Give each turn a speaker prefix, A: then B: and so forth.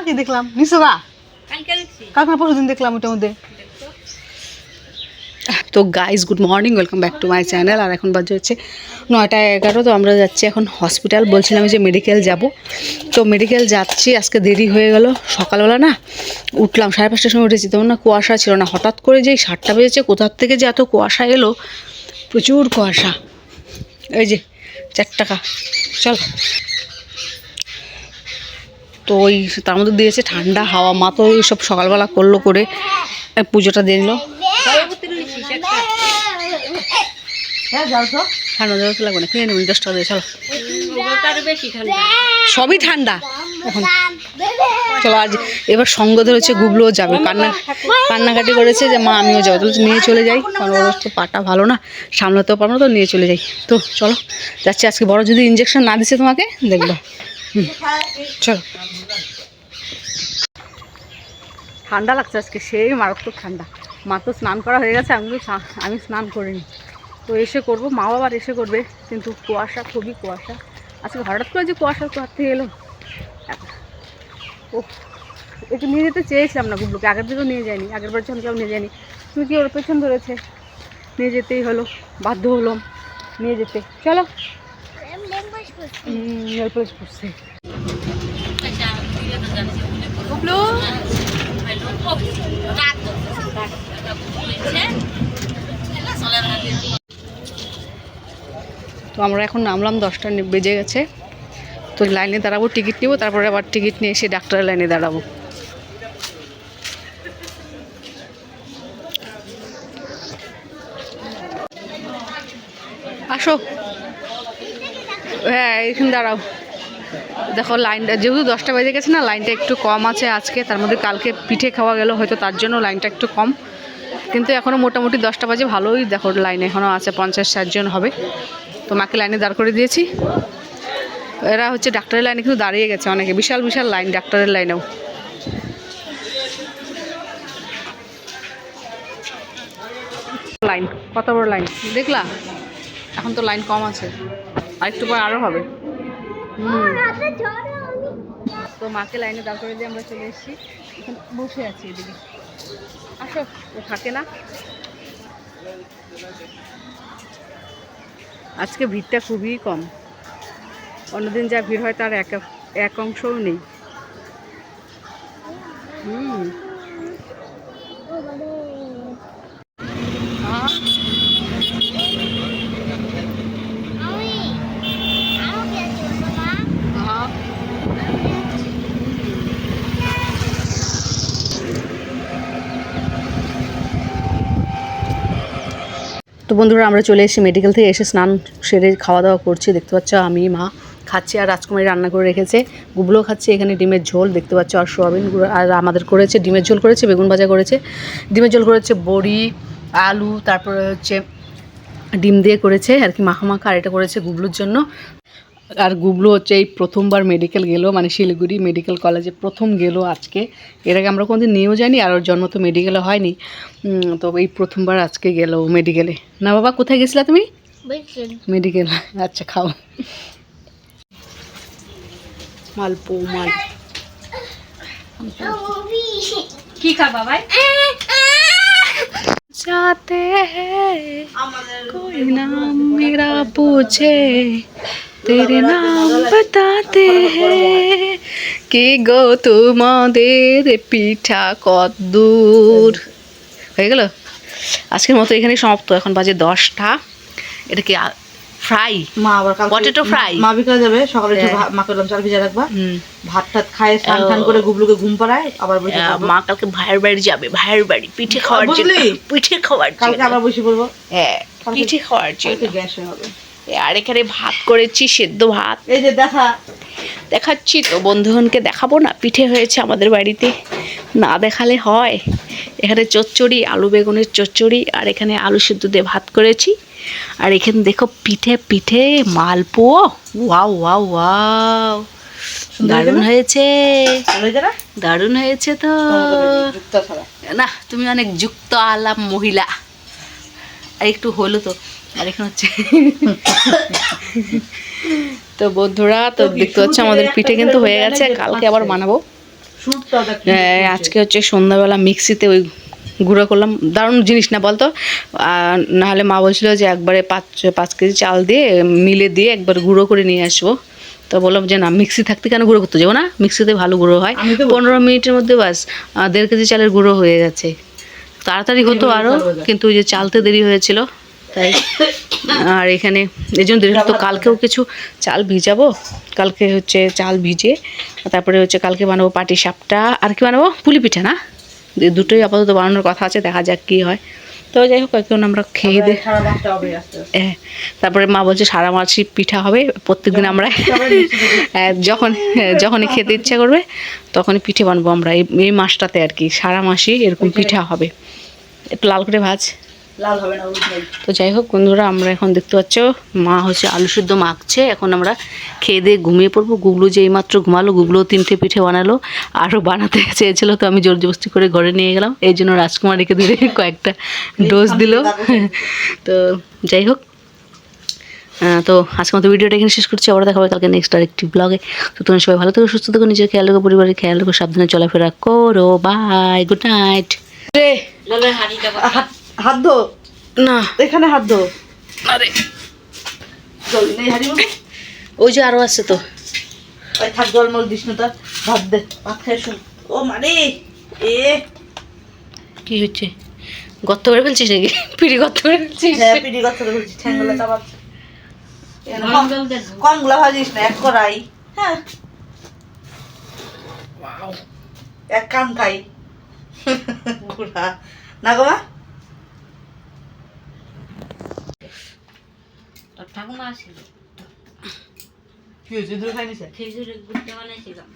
A: কি দেখলাম নিশোগা কালকে পরশুদিন দেখলাম ওটার মধ্যে। তো guys good morning, welcome back to my channel. আর এখন বাজে হচ্ছে 9:11। তো আমরা যাচ্ছি এখন হসপিটাল। বলছিলাম যে মেডিকেল যাব, তো মেডিকেল যাচ্ছি। আজকে দেরি হয়ে গেল, সকালবেলা না উঠলাম 5:30টার সময় উঠেছি, তখন না কুয়াশা ছিল না। হঠাৎ করে যেই 7টা বেজেছে, কোথার থেকে যে এত কুয়াশা এলো, প্রচুর কুয়াশা। এই যে 4 টাকা চল। তো ওই তার মধ্যে দিয়েছে ঠান্ডা হাওয়া। মা তো এইসব সকালবেলা করলো, করে পুজোটা দিয়ে নিল। ঠান্ডা জল লাগবে না, খেয়ে নেবেন 10 টাকা দিয়ে। চলো, সবই ঠান্ডা এখন। চলো আজ এবার সঙ্গ ধরেছে, গুবলুও যাবে। কান্নাকাটি করেছে যে মা আমিও যাবো। তাহলে নিয়ে চলে যাই, কারণ ওর তো পাটা ভালো না, সামলাতেও পারবো না, তো নিয়ে চলে যাই। তো চলো যাচ্ছি। আজকে বড় যদি ইঞ্জেকশন না দিছে তোমাকে দেখবো। চলো। ঠান্ডা লাগছে আজকে, সেই মারাত্মক ঠান্ডা। মা তো স্নান করা হয়ে গেছে, আমি স্নান করিনি। তো এসে করবো, মাও আবার এসে করবে, কিন্তু কুয়াশা, খুবই কুয়াশা আজকে। হঠাৎ করে যে কুয়াশার কোথা থেকে এলো। ও একটু নিয়ে যেতে চেয়েছিলাম না গুবলুকে, আগের দিকেও নিয়ে যায়নি, আগের বার যখন কেউ নিয়ে যায়নি। তুমি কি ওর পেছন ধরেছে, নিয়ে যেতেই হলো, বাধ্য হলাম নিয়ে যেতে। চলো করছে গুবলু। তো আমরা এখন নামলাম, 10টা বেজে গেছে। তো লাইনে দাঁড়াবো, টিকিট নেবো, তারপরে আবার টিকিট নিয়ে এসে ডাক্তারের লাইনে দাঁড়াবো। আসো, হ্যাঁ এখানে দাঁড়াও। দেখো লাইনটা যেহেতু 10টা বেজে গেছে না, লাইনটা একটু কম আছে আজকে। তার মধ্যে কালকে পিঠে খাওয়া গেল, হয়তো তার জন্য লাইনটা একটু কম। কিন্তু এখনও মোটামুটি 10টা বাজে, ভালোই দেখো লাইন এখনও আছে, 50-60 জন হবে। তো মাকে লাইনে দাঁড় করে দিয়েছি। এরা হচ্ছে ডাক্তারের লাইনে কিন্তু দাঁড়িয়ে গেছে অনেকে, বিশাল বিশাল লাইন ডাক্তারের লাইনেও। লাইন কত বড় লাইন দেখলা? এখন তো লাইন কম আছে, আর একটু পর আরও হবে। তো মাকে লাইনে দাঁড় করে দিয়ে আমরা চলে এসেছি, এখন বসে আছি এদিকে। আসো, ও থাকে না। আজকে ভিড়টা খুবই কম, অন্যদিন যা ভিড় হয় তার এক অংশও নেই। তো বন্ধুরা আমরা চলে এসেছি মেডিকেল থেকে, এসে স্নান সেরে খাওয়া দাওয়া করছি। দেখতে পাচ্ছ আমি মা খাচ্ছি, আর রাজকুমারী রান্না করে রেখেছে, গুবলুও খাচ্ছে। এখানে ডিমের ঝোল দেখতে পাচ্ছ, আর সোয়াবিন গুঁড়ো। আর আমাদের করেছে ডিমের ঝোল করেছে, বেগুন ভাজা করেছে, ডিমের ঝোল করেছে, বড়ি আলু, তারপরে হচ্ছে ডিম দিয়ে করেছে আর কি মাখা মাখা। আর এটা করেছে গুবলুর জন্য। আর গুবলু হচ্ছে এই প্রথমবার মেডিকেল গেলো, মানে শিলিগুড়ি মেডিকেল কলেজে প্রথম গেলো আজকে। এর আগে আমরা কোনোদিন নিয়েও যাইনি, আর ওর জন্ম তো মেডিকেলে হয়নি। তো এই প্রথমবার আজকে গেলো মেডিকেলে। না বাবা, কোথায় গেছিলা তুমি? মেডিকেল। আচ্ছা খাও। মালপো মাল কি খাবা ভাই? जाते हैं कोई नाम मेरा पूछे तेरे नाम बताते हैं कि गो তোমাদের পিঠা কদ্দূর। হয়ে গেল আজকের মতো, এখানেই সমাপ্ত। এখন বাজে 10টা। এটা কি ফ্রাই?
B: মা আবার
A: পটেটো ফ্রাই।
B: মা বিকালে যাবে, সকালে মাকে বললাম চাল ভিজা রাখবা, ভাত টাত খায় স্নান টান করে গুবলুকে ঘুম পাড়ায়, আবার বসে
A: মা কালকে ভাইয়ের বাড়ি যাবে, ভাইয়ের বাড়ি পিঠে খাওয়ার জন্য। পিঠে খাওয়ার জন্য
B: কালকে আবার বসে পড়বো।
A: হ্যাঁ পিঠে খাওয়ার জন্য।
B: গ্যাস হবে।
A: আর এখানে ভাত করেছি, সেদ্ধ ভাত।
B: এই যে
A: দেখাচ্ছি তো, বন্ধুগণকে দেখাবো না? পিঠে হয়েছে আমাদের বাড়িতে, না দেখালে হয়। এখানে চচ্চড়ি, আলু বেগুনের চচ্চড়ি, আর এখানে আলু সিদ্ধ দিয়ে ভাত করেছি। আর এখানে দেখো পিঠে পিঠে মালপোয়া। ওয়াও ওয়াও ওয়াও, দারুণ হয়েছে, দারুণ হয়েছে। তো না, তুমি অনেক যুক্ত আলাম মহিলা। আর একটু হলো তো। আর এখানে হচ্ছে তো বন্ধুরা, তো দেখতে পাচ্ছ আমাদের পিঠে কিন্তু হয়ে গেছে, কালকে আবার বানাবো।
B: সুরটাও দেখ
A: আজকে হচ্ছে সন্ধ্যাবেলা মিক্সিতে ওই গুঁড়ো করলাম, দারুণ জিনিস না বলতো? নাহলে মা বলছিল যে একবারে 5 কেজি চাল দিয়ে মিলে দিয়ে একবার গুঁড়ো করে নিয়ে আসবো। তো বললাম যে না, মিক্সি থাকতে কেন গুঁড়ো করতে যাবো না, মিক্সিতে ভালো গুঁড়ো হয়। 15 মিনিটের মধ্যে বাস 1.5 কেজি চালের গুঁড়ো হয়ে গেছে। তাড়াতাড়ি হতো আরও, কিন্তু ওই যে চালতে দেরি হয়েছিল তাই। আর এখানে এই জন্য দেরি হতো। কালকেও কিছু চাল ভিজাবো, কালকে হচ্ছে চাল ভিজে তারপরে হচ্ছে কালকে বানাবো পাটিসাপটা, আর কি বানাবো, পুলি পিঠা না, দুটোই আপাতত বানানোর কথা আছে, দেখা যাক কী হয়। তো যাই হোক এখন আমরা খেয়ে দিই। হ্যাঁ, তারপরে মা বলছে সারা মাছি পিঠা হবে প্রত্যেকদিন। আমরা যখনই খেতে ইচ্ছা করবে তখনই পিঠে বানবো আমরা এই মাসটাতে আর কি, সারা মাসই এরকম পিঠা হবে। একটু লাল করে ভাজ,
B: লাল হবে না।
A: তো যাই হোক বন্ধুরা, আমরা এখন দেখতে পাচ্ছ মা হচ্ছে আলু সিদ্ধ মাখছে। এখন আমরা খেয়ে দিয়ে ঘুমিয়ে পড়বো। গুগলু যে এইমাত্র ঘুমালো, গুগলু 3টে পিঠে বানালো, আরও বানাতে চেয়েছিল, তো আমি জোর জবস্তি করে ঘরে নিয়ে গেলাম। এই জন্য রাজকুমারীকে ধরে কয়েকটা ডোজ দিল। তো যাই হোক, তো আজকে মতো ভিডিওটা এখানে শেষ করছি। আবার দেখা হবে কালকে নেক্সট আরেকটি ব্লগে। তো তোমরা সবাই ভালো থেকো, সুস্থ থেকো, নিজের খেয়াল রেখো, পরিবারের খেয়াল রেখো, সাবধানে চলাফেরা করো। Bye, good night.
B: হাত ধো
A: না,
B: এখানে হাত ধো।
A: আরে
B: জল নেই হারি মনে,
A: ওই যে আরও আছে তো।
B: ওই থাক, জল মল দিস না, তার ভাত দে, ভাত খেয়ে শুন। ও মানে এ
A: কি হচ্ছে, গর্ত করে ফেলছিস নাকি? পিড়ি গর্ত করে ফেলছিস?
B: হ্যাঁ, পিড়ি গর্ত করে ফেলছি, ঠ্যাঙ্গুলো চাপাচ্ছি। কম গুলা ভাজিস না, এক কড়াই। হ্যাঁ, এক কান খাই গুড়া না গো মা।
C: ঠাকুমা আসছিল,
B: কি হয়েছে, দুধ খাই নিছে?
C: খেজুরের গুড়টা বানাইছিলাম।